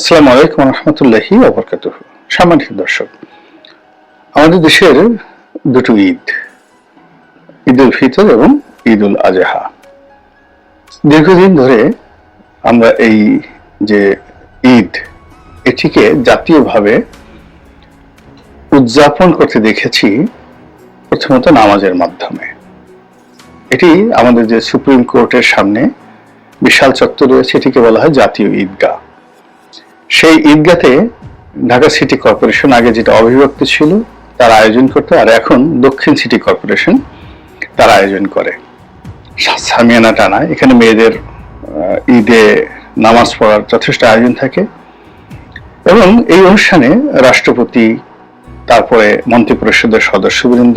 আসসালামু আলাইকুম রহমতুল্লাহি ওয়া বারাকাতুহু। সম্মানিত দর্শক, আমাদের দেশের দুটো ঈদ, ঈদ উল ফিতর এবং ঈদ উল আজহা। দীর্ঘদিন ধরে আমরা এই যে ঈদ, এটিকে জাতীয়ভাবে উদযাপন করতে দেখেছি প্রথমত নামাজের মাধ্যমে। এটি আমাদের যে সুপ্রিম কোর্টের সামনে বিশাল চত্বর রয়েছে, এটিকে বলা হয় জাতীয় ঈদগাহ। সেই ঈদগাতে ঢাকা সিটি কর্পোরেশন আগে যেটা অবিভক্ত ছিল তার আয়োজন করতে, আর এখন দক্ষিণ সিটি কর্পোরেশন তার আয়োজন করে সামিয়ানা টানা। এখানে মেয়েদের ঈদে নামাজ পড়ার যথেষ্ট আয়োজন থাকে এবং এই অনুষ্ঠানে রাষ্ট্রপতি, তারপরে মন্ত্রিপরিষদের সদস্যবৃন্দ,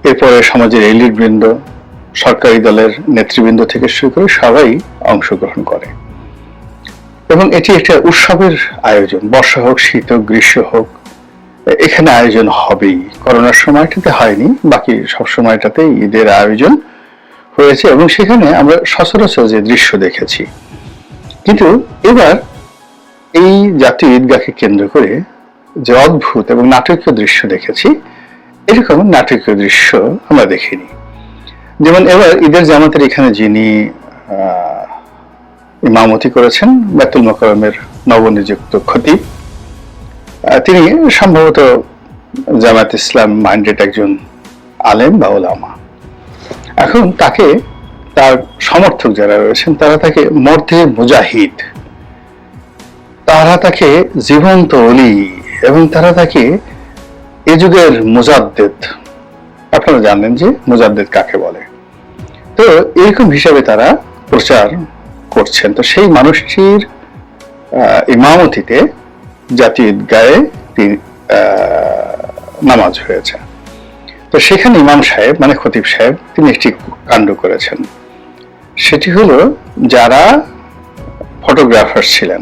এরপরে সমাজের এলিট বৃন্দ, সরকারি দলের নেতৃবৃন্দ থেকে শুরু করে সবাই অংশগ্রহণ করে এবং এটি একটা উৎসবের আয়োজন। বর্ষা হোক, শীত হোক, গ্রীষ্ম হোক, এখানে আয়োজন হবেই। করোনার সময়টাতে হয়নি, বাকি সব সময়টাতে ঈদের আয়োজন হয়েছে এবং সেখানে আমরা সচরাচর যে দৃশ্য দেখেছি। কিন্তু এবার এই জাতীয় ঈদগাহকে কেন্দ্র করে যে অদ্ভুত এবং নাটকীয় দৃশ্য দেখেছি, এরকম নাটকীয় দৃশ্য আমরা দেখিনি। যেমন এবার ঈদের জামাতের এখানে যিনি ইমামতি করেছেন, বাইতুল মোকাররমের নবনিযুক্ত খতিব, তিনি সম্ভবত জামাত ইসলাম মাইন্ডেড একজন আলেম বা ওলামা। এখন তাকে, তার সমর্থক যারা রয়েছেন, তারা তাকে মর্দে মুজাহিদ, তারা তাকে জীবন্ত অলি এবং তারা তাকে এ যুগের মুজাদ্দেদ। আপনারা জানেন যে মুজাদ্দেদ কাকে বলে। তো এরকম হিসাবে তারা প্রচার করছেন। তো সেই মানুষটির ইমামতিতে জাতীয় ঈদগাহে নামাজ হয়েছে। তো সেখানে ইমাম সাহেব মানে খতিব সাহেব তিনি একটি কাণ্ড করেছেন। সেটি হলো, যারা ফটোগ্রাফার ছিলেন,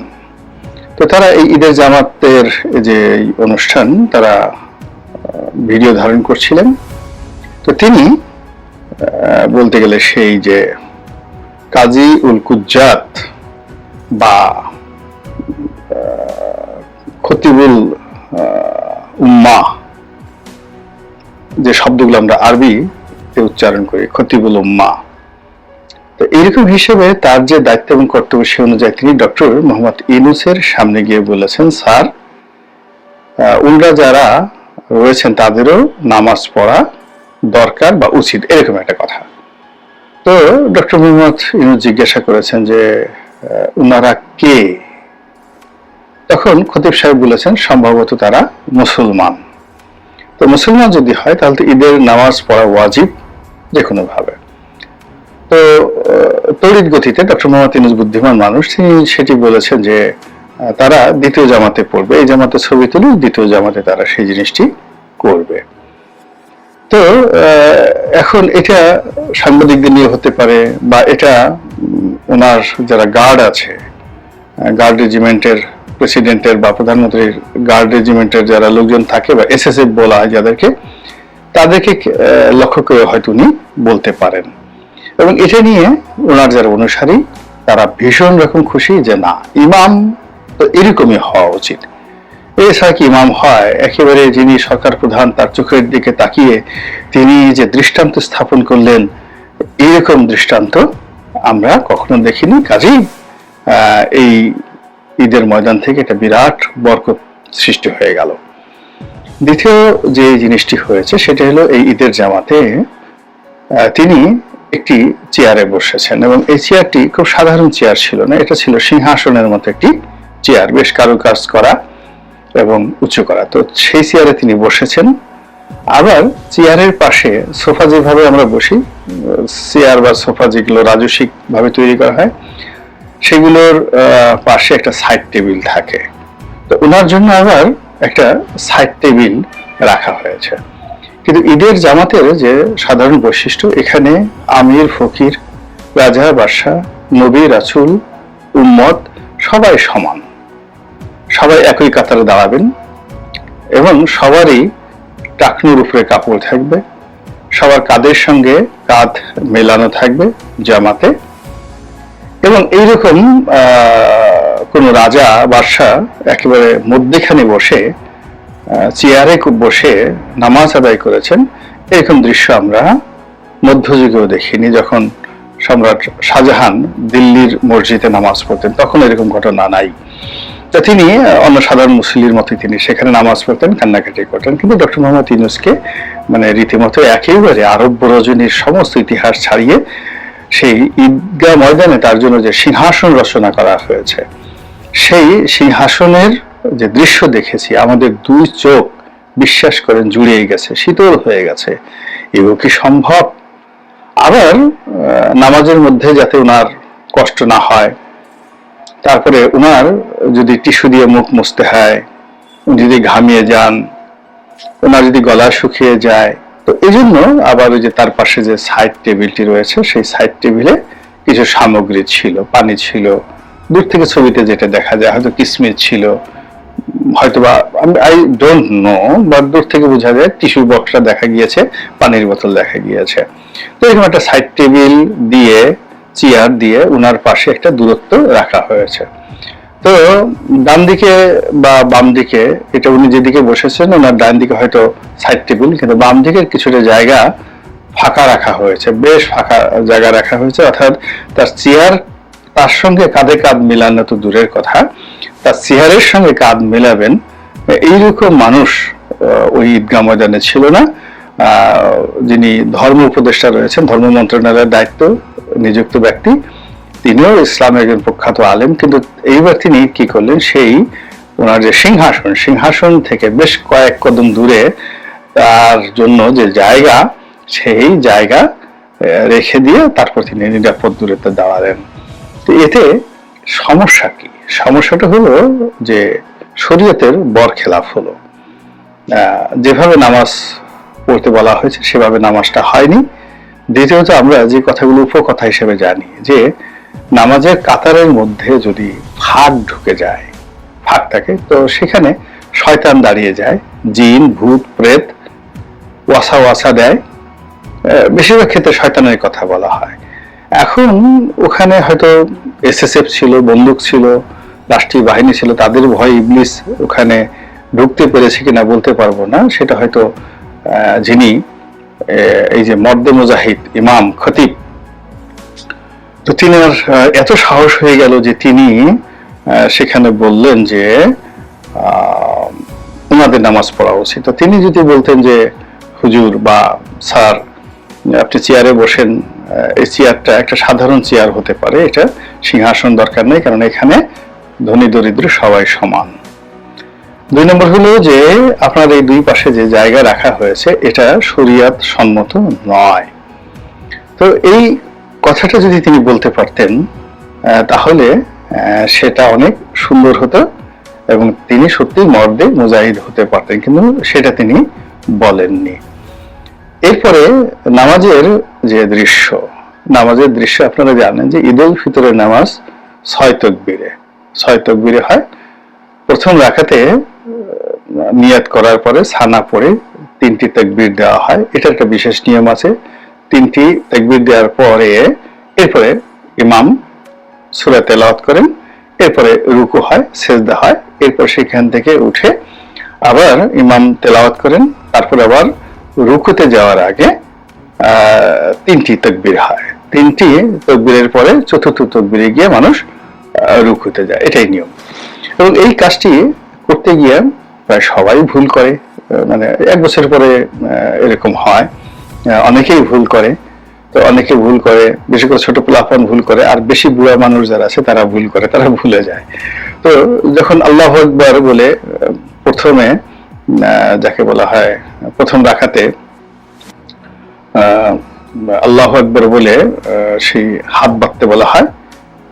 তো তারা এই ঈদের জামাতের যে অনুষ্ঠান তারা ভিডিও ধারণ করছিলেন। তো তিনি বলতে গেলে সেই যে কাজী উল কুজ্জাত বা খতিবুল উম্মাহ, যে শব্দগুলো আমরা আরবিতে উচ্চারণ করি, খতিবুল উম্মাহ, তো এরকম হিসেবে তার যে দায়িত্ব এবং কর্তব্য সে অনুযায়ী তিনি ডক্টর মোহাম্মদ ইউনূসের সামনে গিয়ে বলেছেন, স্যার, উল্টা যারা রয়েছেন তাদেরও নামাজ পড়া দরকার বা উচিত, এরকম একটা কথা। তো ডক্টর মোহাম্মদ ইউনূস জিজ্ঞাসা করেছেন যে উনারা কে? তখন খতিব সাহেব বলেছেন, সম্ভবত তারা মুসলমান। তো মুসলমান যদি হয় তাহলে তো ঈদের নামাজ পড়া ওয়াজিব যে কোনো ভাবে। তো তড়িৎ গতিতে ডক্টর মোহাম্মদ ইউনূস বুদ্ধিমান মানুষ, তিনি সেটি বলেছেন যে তারা দ্বিতীয় জামাতে পড়বে, এই জামাতে ছবি তুলে দ্বিতীয় জামাতে তারা সেই জিনিসটি করবে। তো এখন এটা সাংবাদিকদের নিয়ে হতে পারে, বা এটা ওনার যারা গার্ড আছে, গার্ড রেজিমেন্টের প্রেসিডেন্টের বা প্রধানমন্ত্রীর গার্ড রেজিমেন্টের যারা লোকজন থাকে, বা এসএসএফ বলা হয় যাদেরকে, তাদেরকে লক্ষ্য করে হয়তো উনি বলতে পারেন। এবং এটা নিয়ে ওনার যারা অনুসারী তারা ভীষণ রকম খুশি যে না, ইমাম তো এরকমই হওয়া উচিত। এছাড়া কি ইমাম হয়? একেবারে যিনি সরকার প্রধান, তার চোখের দিকে তাকিয়ে তিনি যে দৃষ্টান্ত স্থাপন করলেন, এরকম দৃষ্টান্ত আমরা কখনো দেখিনি। কাজেই এই ঈদের ময়দান থেকে একটা বিরাট বরকত সৃষ্টি হয়ে গেল। দ্বিতীয় যে জিনিসটি হয়েছে সেটা হলো, এই ঈদের জামাতে তিনি একটি চেয়ারে বসেছেন এবং এই চেয়ারটি খুব সাধারণ চেয়ার ছিল না, এটা ছিল সিংহাসনের মতো একটি চেয়ার, বেশ কারুকাজ করা এবং উঁচু করা। তো সেই চেয়ারে তিনি বসেছেন। আবার চেয়ারের পাশে সোফা, যেভাবে আমরা বসি, চেয়ার বা সোফা যেগুলো রাজস্বিক ভাবে তৈরি করা হয়, সেগুলোর পাশে একটা সাইড টেবিল থাকে। তো ওনার জন্য আবার একটা সাইড টেবিল রাখা হয়েছে। কিন্তু ঈদের জামাতের যে সাধারণ বৈশিষ্ট্য, এখানে আমির, ফকির, রাজা, বাদশা, নবী, রাসূল, উম্মত সবাই সমান, সবাই একই কাতারে দাঁড়াবেন এবং সবারই টাকনুর উপরে কাপড় থাকবে, সবার কাঁধের সঙ্গে কাঁধ মেলানো থাকবে জামাতে। এবং এইরকম কোন রাজা বাদশা একেবারে মধ্যখানে বসে চেয়ারে বসে নামাজ আদায় করেছেন, এরকম দৃশ্য আমরা মধ্যযুগেও দেখিনি। যখন সম্রাট শাহজাহান দিল্লির মসজিদে নামাজ পড়তেন তখন এরকম ঘটনা নাই। তা তিনি অন্য সাধারণ মুসলিমের মতোই তিনি সেখানে নামাজ পড়তেন, কান্নাকাটি করতেন। কিন্তু ডক্টর মোহাম্মদ ইউনূসকে মানে রীতিমতো একেবারে আরব্য রজনীর সমস্ত ইতিহাস ছাড়িয়ে সেই ঈদগাহ ময়দানে তার জন্য যে সিংহাসন রচনা করা হয়েছে, সেই সিংহাসনের যে দৃশ্য দেখেছি আমাদের দুই চোখ বিশ্বাস করেন জুড়িয়ে গেছে, শীতল হয়ে গেছে। এগুলো কি সম্ভব? আবার নামাজের মধ্যে যাতে ওনার কষ্ট না হয়, তারপরে ওনার যদি টিস্যু দিয়ে মুখ মুছতে হয়, উনি যদি ঘামিয়ে যান, ওনার যদি গলা শুকিয়ে যায়, তো এই জন্য আবার ওই যে তার পাশে যে সাইড টেবিলটি রয়েছে সেই সাইড টেবিলে কিছু সামগ্রী ছিল, পানি ছিল, দূর থেকে ছবিতে যেটা দেখা যায় হয়তো কিসমিস ছিল, হয়তোবা আই ডোন্ট নো, বা দূর থেকে বোঝা যায় টিস্যু বক্সটা দেখা গিয়েছে, পানির বোতল দেখা গিয়েছে। তো এরকম একটা সাইড টেবিল দিয়ে চেয়ার দিয়ে ওনার পাশে একটা দূরত্ব রাখা হয়েছে। তো ডান দিকে বা বাম দিকে, এটা উনি যেদিকে বসেছেন ওনার ডান দিকে হয়তো সাইড টেবিল, কিন্তু বাম দিকের কিছুটা জায়গা ফাঁকা রাখা হয়েছে, বেশ ফাঁকা জায়গা রাখা হয়েছে। অর্থাৎ তার চেয়ার তার সঙ্গে কাঁধে কাঁধ মিলানো তো দূরের কথা, তার চেয়ারের সঙ্গে কাঁধ মেলাবেন এইরকম মানুষ ওই ঈদগাহ ময়দানে ছিল না। যিনি ধর্ম উপদেষ্টা রয়েছেন, ধর্ম মন্ত্রণালয়ের দায়িত্ব নিযুক্ত ব্যক্তি, তিনিও ইসলামের একজন প্রখ্যাত আলেম, কিন্তু এইবার তিনি কি করলেন, সেই ওনার যে সিংহাসন থেকে বেশ কয়েক কদম দূরে তার জন্য যে জায়গা, সেই জায়গা রেখে দিয়ে তারপর তিনি নিরাপদ দূরত্বে দাঁড়ালেন। তো এতে সমস্যা কি? সমস্যাটা হলো যে শরীয়তের বরখেলাফ হলো। যেভাবে নামাজ পড়তে বলা হয়েছে সেভাবে নামাজটা হয়নি। দ্বিতীয়ত আমরা যে কথাগুলো উপকথা হিসেবে জানি যে নামাজের কাতারের মধ্যে যদি ফাঁক ঢুকে যায়, ফাঁক থাকে, তো সেখানে শয়তান দাঁড়িয়ে যায়, জিন ভূত প্রেত ওয়াসা দেয়, বেশিরভাগ ক্ষেত্রে শয়তানের কথা বলা হয়। এখন ওখানে হয়তো এসএসএফ ছিল, বন্দুক ছিল, রাষ্ট্রীয় বাহিনী ছিল, তাদের ভয় ইবলিস ওখানে ঢুকতে পেরেছে কিনা বলতে পারবো না। সেটা হয়তো যিনি এই যে মর্দে মুজাহিদ ইমাম খতিব, তো তিনি এত সাহস হয়ে গেল যে তিনি সেখানে বললেন যে ওনাদের নামাজ পড়া উচিত। তো তিনি যদি বলতেন যে হুজুর বা স্যার আপনি চেয়ারে বসেন, এই চেয়ারটা একটা সাধারণ চেয়ার হতে পারে, এটা সিংহাসন দরকার নেই, কারণ এখানে ধনী দরিদ্র সবাই সমান। দুই নম্বর হলো যে আপনার এই দুই পাশে যে জায়গা রাখা হয়েছে এটা শরিয়ত সম্মত নয়। তো এই কথাটা যদি তিনি বলতে পারতেন তাহলে সেটা অনেক সুন্দর হতো এবং তিনি সত্যি মর্দে মুজাহিদ হতে পারতেন, কিন্তু সেটা তিনি বলেননি। এরপরে নামাজের যে দৃশ্য, নামাজের দৃশ্য আপনারা জানেন যে ঈদ উল ফিতরের নামাজ 6 তকবীরে হয়। প্রথম রাকাতে নিয়াত করার পরে সানা পড়ে 3টি তাকবীর দেওয়া হয়। এটা একটা বিশেষ নিয়ম আছে। 3টি তাকবীর দেওয়ার পরে এরপরে ইমাম সূরা তেলাওয়াত করেন, এরপরে রুকু হয়, সিজদা হয়, এরপর সেখান থেকে উঠে আবার ইমাম তেলাওয়াত করেন, তারপর আবার রুকুতে যাওয়ার আগে 3টি তাকবীর হয়। 3টি তাকবীরের পরে চতুর্থ তাকবীরে গিয়ে মানুষ রুকুতে যায়, এটাই নিয়ম। এবং এই কাজটি করতে গিয়ে প্রায় সবাই ভুল করে, মানে 1 বছর পরে এরকম হয়, অনেকেই ভুল করে। তো অনেকে ভুল করে, বেশি করে ছোট পোলাপান ভুল করে, আর বেশি বুড়া মানুষ যারা আছে তারা ভুল করে, তারা ভুলে যায়। তো যখন আল্লাহু আকবার বলে প্রথমে যাকে বলা হয় প্রথম রাকাতে আল্লাহু আকবার বলে সেই হাত বাঁধতে বলা হয়,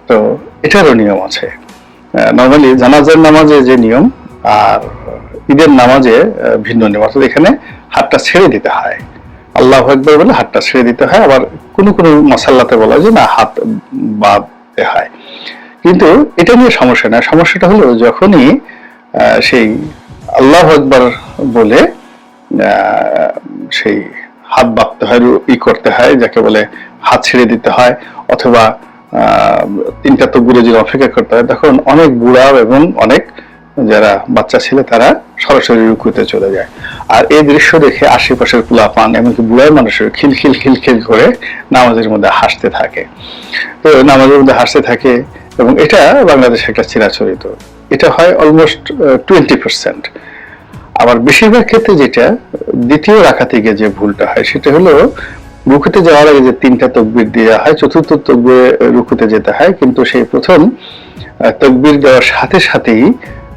তো এটারও নিয়ম আছে। নরমালি জানাজার নামাজে যে নিয়ম আর ঈদের নামাজে ভিন্ন নিয়ম, অর্থাৎ এখানে হাতটা ছেড়ে দিতে হয়, আল্লাহু আকবার বলে হাতটা ছেড়ে দিতে হয়। আবার কোনো কোনো মাসাল্লাতে বলা হয় যে না, হাত বাঁধতে হয়। কিন্তু এটা নিয়ে সমস্যা না, সমস্যাটা হলো যখনই সেই আল্লাহু আকবার বলে সেই হাত বাঁধতে হয়, করতে হয়, যাকে বলে হাত ছেড়ে দিতে হয়, অথবা তিনটা তকবীরের জন্য অপেক্ষা করতে হয়, তখন অনেক বুড়া এবং অনেক যারা বাচ্চা ছিল তারা সরাসরি রুকুতে চলে যায়। আর এই দৃশ্য দেখে আশেপাশের পোলাপান এমনকি বুড়া মানুষের খিলখিল খিলখিল করে নামাজের মধ্যে হাসতে থাকে। তো নামাজের মধ্যে হাসতে থাকে, এবং এটা বাংলাদেশে একটা চিরাচরিত, এটা হয় অলমোস্ট 20%। আবার বেশিরভাগ ক্ষেত্রে যেটা দ্বিতীয় রাকাতে গিয়ে যে ভুলটা হয় সেটা হলো রুকুতে যাওয়ার আগে যে তিনটা তকবীর দেওয়া হয়, চতুর্থ তকবীরে রুকুতে যেতে হয়, কিন্তু সেই প্রথম তকবীর দেওয়ার সাথে সাথেই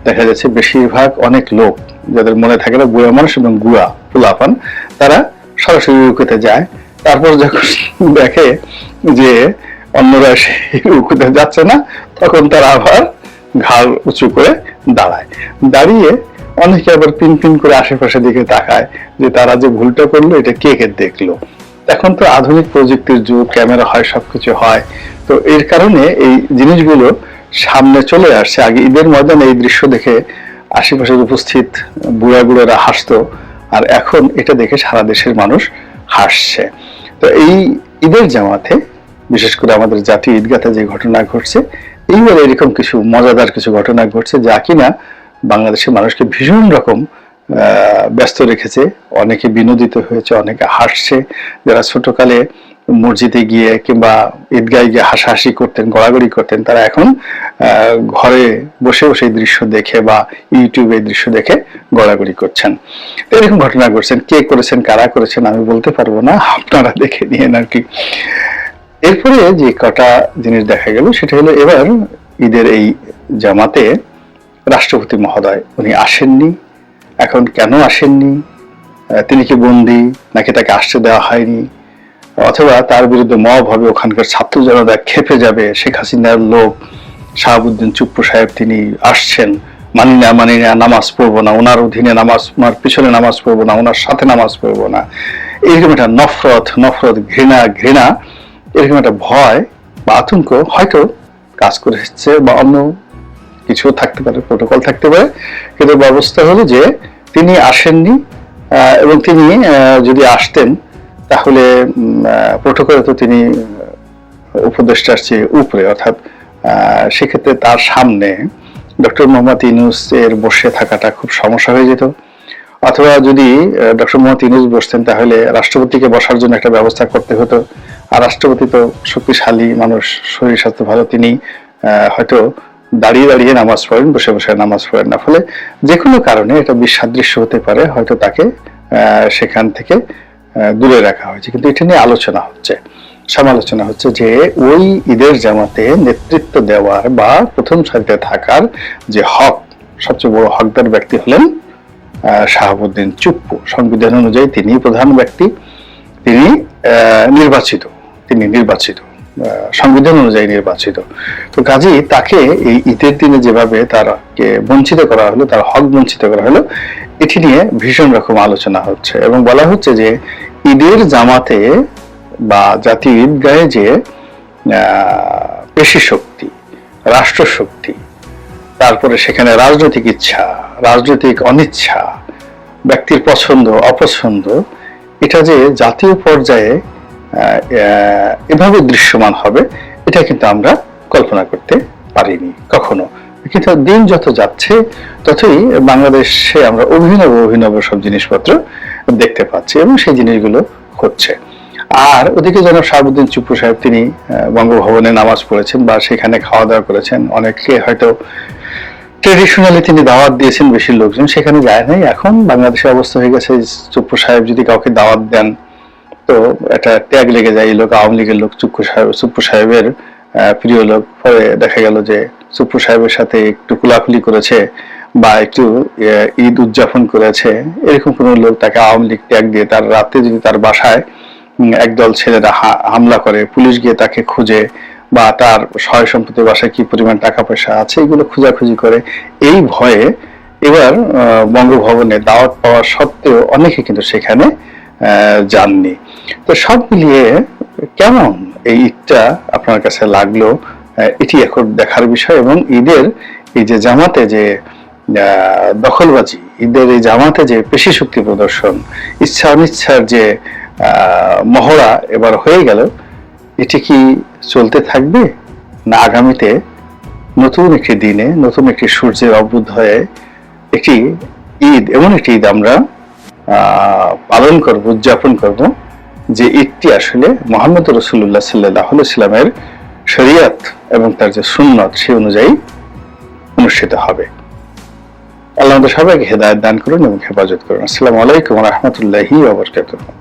দেখা যাচ্ছে বেশিরভাগ অনেক লোক যাদের মনে থাকে না, বুড়া মানুষ এবং গুড়া পোলাপান, তারা সরাসরি রুকুতে যায়। তারপর যখন দেখে যে অন্যরা সেই রুকুতে যাচ্ছে না, তখন তারা আবার ঘাড় উঁচু করে দাঁড়ায়। দাঁড়িয়ে অনেকে আবার পিন পিন করে আশেপাশের দিকে তাকায় যে তারা যে ভুলটা করলো এটা কে কে দেখলো। এখন তো আধুনিক প্রযুক্তির যুগ, ক্যামেরা হয়, সবকিছু হয়, তো এর কারণে এই জিনিসগুলো সামনে চলে আসছে। আগে ঈদের ময়দানে এই দৃশ্য দেখে আশেপাশের উপস্থিত বুড়া বুড়ারা হাসতো, আর এখন এটা দেখে সারা দেশের মানুষ হাসছে। তো এই ঈদের জামাতে, বিশেষ করে আমাদের জাতীয় ঈদগাতে যে ঘটনা ঘটছে, এইবার এরকম কিছু মজাদার কিছু ঘটনা ঘটছে যা কিনা বাংলাদেশের মানুষকে ভীষণ রকম ব্যস্ত রেখেছে। অনেকে বিনোদিত হয়েছে, অনেকে হাসছে। যারা ছোটকালে মসজিদে গিয়ে কিংবা ঈদগায় গিয়ে হাসাহাসি করতেন, গড়াগড়ি করতেন, তারা এখন ঘরে বসে বসে এই দৃশ্য দেখে বা ইউটিউবে এই দৃশ্য দেখে গড়াগড়ি করছেন। এরকম ঘটনা ঘটছেন। কে করেছেন, কারা করেছেন আমি বলতে পারবো না, আপনারা দেখে নিয়েন আর কি। এরপরে যে কটা জিনিস দেখা গেল সেটা হলো, এবার ঈদের এই জামাতে রাষ্ট্রপতি মহোদয় উনি আসেননি। এখন কেন আসেননি? তিনি কি বন্দী, নাকি তাকে আসতে দেওয়া হয়নি, অথবা তার বিরুদ্ধে মব হবে, ওখানকার ছাত্র জনতা খেপে যাবে, শেখ হাসিনার লোক শাহাবুদ্দিন চুপ্পু সাহেব তিনি আসছেন, মানি না, নামাজ পড়বো না, ওনার অধীনে নামাজ, ওনার পিছনে নামাজ পড়বো না, ওনার সাথে নামাজ পড়বো না, এরকম একটা নফরত ঘৃণা এরকম একটা ভয় বা আতঙ্ক হয়তো কাজ করেছে, বা অন্য কিছু থাকতে পারে, প্রোটোকল থাকতে পারে। কিন্তু ব্যবস্থা হলো যে তিনি আসেননি, এবং তিনি যদি আসতেন তাহলে প্রোটোকলে তো তিনি উপদেষ্টার চেয়ে উপরে, অর্থাৎ সেক্ষেত্রে তার সামনে ডক্টর মোহাম্মদ ইউনূসের বসে থাকাটা খুব সমস্যা হয়ে যেত। অথবা যদি ডক্টর মোহাম্মদ ইউনূস বসতেন তাহলে রাষ্ট্রপতিকে বসার জন্য একটা ব্যবস্থা করতে হতো। আর রাষ্ট্রপতি তো শক্তিশালী মানুষ, শরীর স্বাস্থ্য ভালো, তিনি হয়তো দাঁড়িয়ে দাঁড়িয়ে নামাজ পড়েন, বসে বসে নামাজ পড়েন না। ফলে যে কোনো কারণে এটা বিসাদৃশ্য হতে পারে, হয়তো তাকে সেখান থেকে দূরে রাখা হয়েছে। কিন্তু এটা নিয়ে আলোচনা হচ্ছে, সমালোচনা হচ্ছে যে ওই ঈদের জামাতে নেতৃত্ব দেওয়ার বা প্রথম সারিতে থাকার যে হক, সবচেয়ে বড় হকদার ব্যক্তি হলেন শাহাবুদ্দিন চুপ্পু। সংবিধান অনুযায়ী তিনি প্রধান ব্যক্তি, তিনি নির্বাচিত, সংবিধান অনুযায়ী নির্বাচিত। তো কাজেই তাকে এই ঈদের দিনে যেভাবে তারকে বঞ্চিত করা হলো, তার হক বঞ্চিত করা হলো, এটি নিয়ে ভীষণ রকম আলোচনা হচ্ছে। এবং বলা হচ্ছে যে ঈদের জামাতে বা জাতীয় ঈদগাহে যে পেশি শক্তি, রাষ্ট্রশক্তি, তারপরে সেখানে রাজনৈতিক ইচ্ছা, রাজনৈতিক অনিচ্ছা, ব্যক্তির পছন্দ অপছন্দ, এটা যে জাতীয় পর্যায়ে এভাবে দৃশ্যমান হবে, এটা কিন্তু আমরা কল্পনা করতে পারিনি কখনো। কিন্তু দিন যত যাচ্ছে ততই বাংলাদেশে আমরা অভিনব সব জিনিসপত্র দেখতে পাচ্ছি, এবং সেই জিনিসগুলো হচ্ছে। আর ওদিকে যেন শাহাবুদ্দিন চুপ্পু সাহেব তিনি বঙ্গভবনে নামাজ পড়েছেন বা সেখানে খাওয়া দাওয়া করেছেন, অনেকে হয়তো ট্রেডিশনালি তিনি দাওয়াত দিয়েছেন, বেশি লোকজন সেখানে যায় নাই। এখন বাংলাদেশের অবস্থা হয়ে গেছে, চুপ্পু সাহেব যদি কাউকে দাওয়াত দেন তো একটা ট্যাগ লেগে যায়, এই লোক আওয়ামী লীগের লোক, চুপ্পু সাহেবের প্রিয় লোক। পরে দেখা গেল যে চুপ্পু সাহেবের সাথে একটু কুলাকুলি করেছে বা একটু ঈদ উদযাপন করেছে, এরকম কোন লোক তাকে আওয়ামী লীগ ট্যাগ দিয়ে, তার রাতে যদি তার বাসায় একদল ছেলেরা হামলা করে, পুলিশ গিয়ে তাকে খুঁজে, বা তার সয় সম্পত্তি, বাসায় কি পরিমাণ টাকা পয়সা আছে এগুলো খোঁজাখুঁজি করে, এই ভয়ে এবার বঙ্গভবনে দাওয়াত পাওয়া সত্ত্বেও অনেকে কিন্তু সেখানে যাননি। তো সব মিলিয়ে কেমন এই ঈদটা আপনার কাছে লাগলো, এটি এখন দেখার বিষয়। এবং ঈদের এই যে জামাতে যে দখলবাজি, ঈদের এই জামাতে যে পেশি শক্তি প্রদর্শন, ইচ্ছা অনিচ্ছার যে মহড়া এবার হয়ে গেল, এটি কি চলতে থাকবে না আগামীতে নতুন একটি দিনে, নতুন একটি সূর্যের অভ্যুদয়ে একটি ঈদ, এমন একটি ঈদ আমরা পালন করব, উদযাপন করব, যে ঈদটি আসলে মুহাম্মদ রাসূলুল্লাহ সাল্লাল্লাহু আলাইহি সাল্লামের শরীয়ত এবং তার যে সুন্নত সেই অনুযায়ী অনুষ্ঠিত হবে। আল্লাহ আমাদের সবাইকে হেদায়েত দান করুন এবং হেফাজত করুন। আসসালামু আলাইকুম ওয়া রাহমাতুল্লাহি ওয়া বারাকাতুহু।